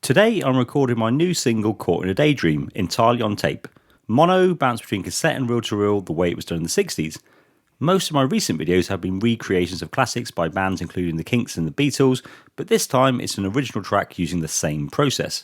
Today I'm recording my new single Caught in a Daydream, entirely on tape. Mono, bounced between cassette and reel-to-reel the way it was done in the 60s. Most of my recent videos have been recreations of classics by bands including the Kinks and the Beatles, but this time it's an original track using the same process.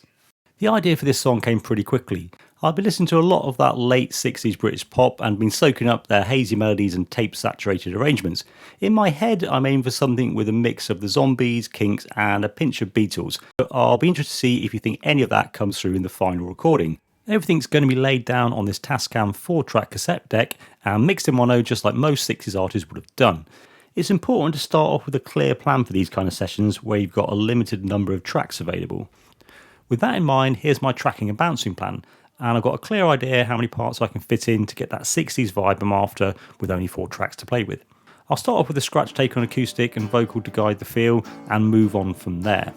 The idea for this song came pretty quickly. I've been listening to a lot of that late 60s British pop and been soaking up their hazy melodies and tape-saturated arrangements. In my head, I'm aiming for something with a mix of the Zombies, Kinks and a pinch of Beatles. But I'll be interested to see if you think any of that comes through in the final recording. Everything's going to be laid down on this Tascam 4-track cassette deck and mixed in mono just like most 60s artists would have done. It's important to start off with a clear plan for these kind of sessions where you've got a limited number of tracks available. With that in mind, here's my tracking and bouncing plan, and I've got a clear idea how many parts I can fit in to get that 60s vibe I'm after with only 4 tracks to play with. I'll start off with a scratch take on acoustic and vocal to guide the feel and move on from there.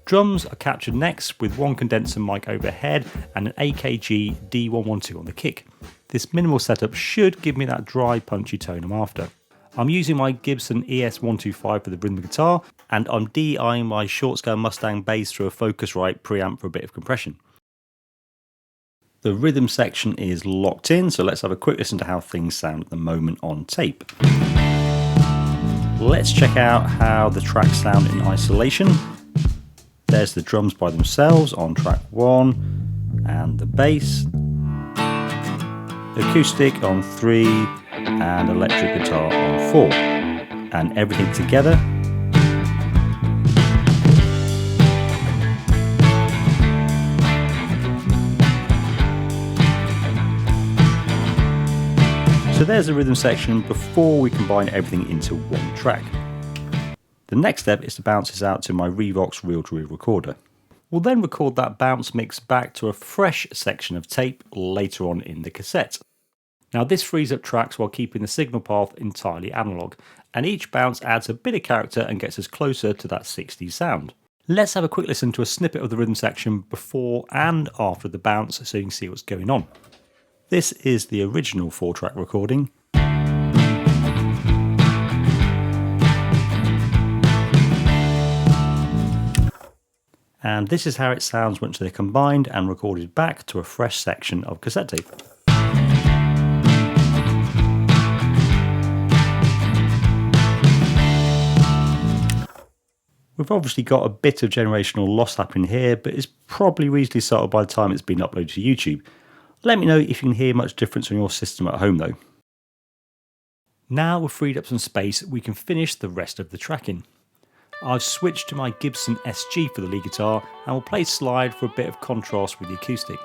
Drums are captured next with one condenser mic overhead and an AKG D112 on the kick. This minimal setup should give me that dry, punchy tone I'm after. I'm using my Gibson ES125 for the rhythm guitar, and I'm DIing my short scale Mustang bass through a Focusrite preamp for a bit of compression. The rhythm section is locked in, so let's have a quick listen to how things sound at the moment on tape. Let's check out how the tracks sound in isolation. There's the drums by themselves on track 1, and the bass, acoustic on 3, and electric guitar on 4, and everything together. So there's the rhythm section before we combine everything into one track. The next step is to bounce this out to my Revox reel-to-reel recorder. We'll then record that bounce mix back to a fresh section of tape later on in the cassette. Now this frees up tracks while keeping the signal path entirely analog, and each bounce adds a bit of character and gets us closer to that 60s sound. Let's have a quick listen to a snippet of the rhythm section before and after the bounce so you can see what's going on. This is the original 4-track recording. And this is how it sounds once they're combined and recorded back to a fresh section of cassette tape. We've obviously got a bit of generational loss happening here, but it's probably reasonably subtle by the time it's been uploaded to YouTube. Let me know if you can hear much difference on your system at home though. Now we've freed up some space, we can finish the rest of the tracking. I've switched to my Gibson SG for the lead guitar and will play slide for a bit of contrast with the acoustic.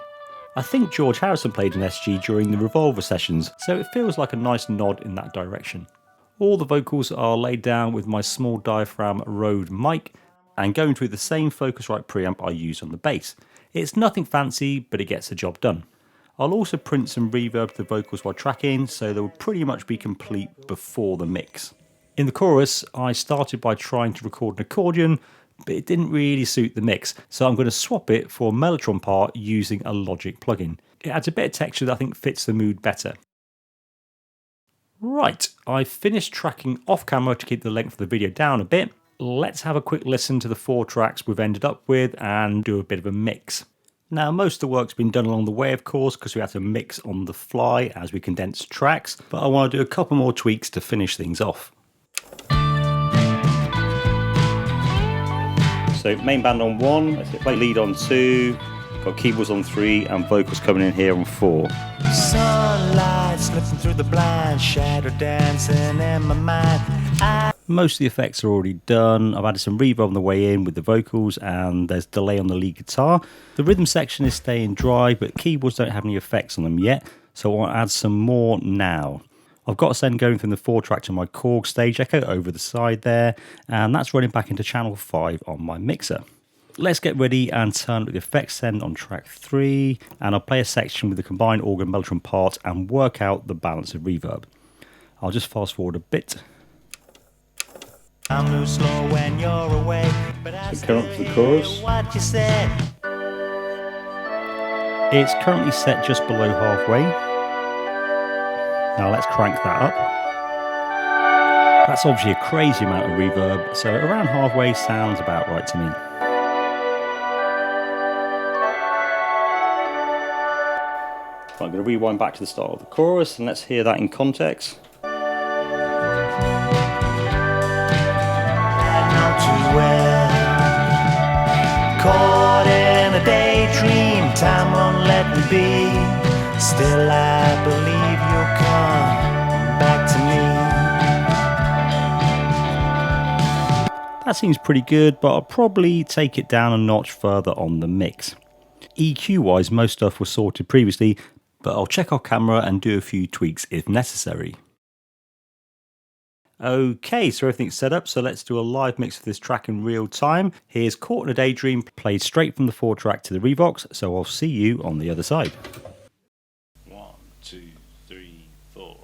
I think George Harrison played an SG during the Revolver sessions, so it feels like a nice nod in that direction. All the vocals are laid down with my small diaphragm Rode mic and going through the same Focusrite preamp I used on the bass. It's nothing fancy, but it gets the job done. I'll also print some reverb to the vocals while tracking, so they will pretty much be complete before the mix. In the chorus, I started by trying to record an accordion, but it didn't really suit the mix, so I'm going to swap it for a Mellotron part using a Logic plugin. It adds a bit of texture that I think fits the mood better. Right, I've finished tracking off camera to keep the length of the video down a bit. Let's have a quick listen to the 4 tracks we've ended up with and do a bit of a mix. Now most of the work's been done along the way of course because we had to mix on the fly as we condensed tracks, but I want to do a couple more tweaks to finish things off. So main band on 1, let's play lead on 2, got keyboards on 3 and vocals coming in here on 4. Sunlight slipping through the blinds, shadow dancing in my mind. Most of the effects are already done. I've added some reverb on the way in with the vocals and there's delay on the lead guitar. The rhythm section is staying dry, but keyboards don't have any effects on them yet, so I want to add some more now. I've got a send going from the 4-track to my Korg stage echo over the side there, and that's running back into channel 5 on my mixer. Let's get ready and turn up the effects send on track 3, and I'll play a section with the combined organ Mellotron part and work out the balance of reverb. I'll just fast forward a bit. I move slow when you're away, but I So come up to the chorus. what you said. It's currently set just below halfway. Now let's crank that up. That's obviously a crazy amount of reverb, so around halfway sounds about right to me. I'm going to rewind back to the start of the chorus and let's hear that in context. Caught in a daydream, time won't let me be. Still I believe you'll come back to me. That seems pretty good, but I'll probably take it down a notch further on the mix. EQ wise, most stuff was sorted previously, but I'll check our camera and do a few tweaks if necessary. Okay, so everything's set up, so let's do a live mix of this track in real time. Here's Caught in a Daydream, played straight from the 4-track to the Revox, so I'll see you on the other side. 1, 2, 3, 4.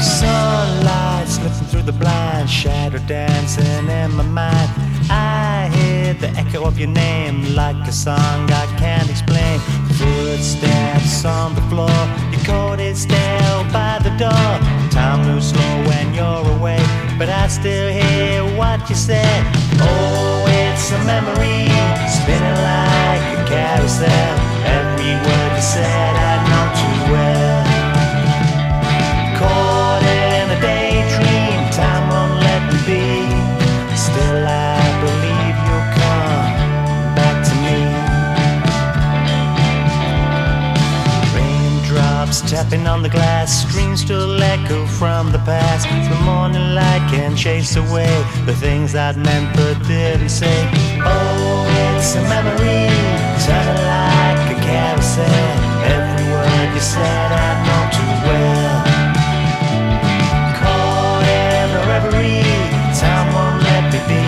Sunlight slipping through the blind, shadow dancing in my mind. I hear the echo of your name like a song I can't explain. Footsteps on the floor, your coat is stale by the door. Time moves slow when you're away, but I still hear what you said. Oh, it's a memory, spinning like a carousel. Every word you said I know too well. Caught in a daydream, time won't let me be. Still I believe you'll come back to me. Raindrops tapping on the glass, screams still echo from the past. The morning light can chase away the things I'd meant but didn't say. Oh, it's a memory, turning like a carousel. Every word you said I know too well. Caught in a reverie, time won't let me be.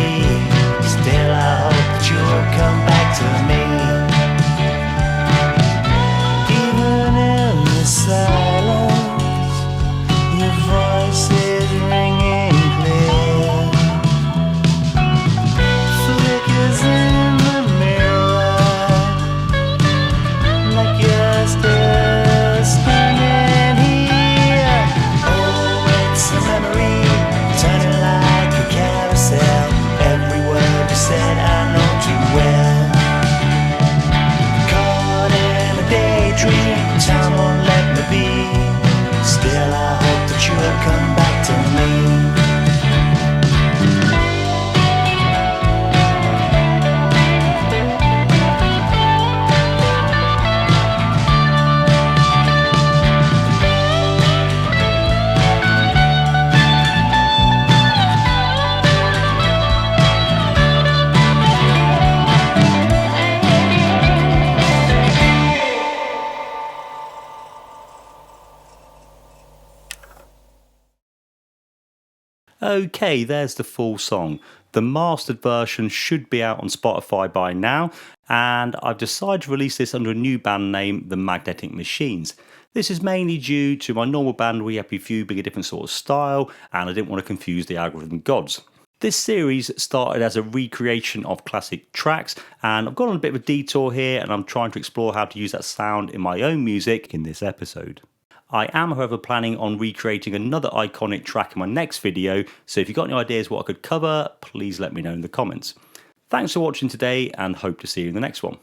Still I hope that you'll come back to me. Even in the silence, your voice is ringing clear. Flickers in the mirror, like you're still standing here. Oh, it's a memory, turning like a carousel. Every word you said I know too well. Caught in a daydream, time won't let me be. Still I hope that you'll come back to me. Okay, there's the full song. The mastered version should be out on Spotify by now, and I've decided to release this under a new band name, The Magnetic Machines. This is mainly due to my normal band We Happy Few being a different sort of style, and I didn't want to confuse the algorithm gods. This series started as a recreation of classic tracks, and I've gone on a bit of a detour here, and I'm trying to explore how to use that sound in my own music in this episode. I am, however, planning on recreating another iconic track in my next video, so if you've got any ideas what I could cover, please let me know in the comments. Thanks for watching today, and hope to see you in the next one.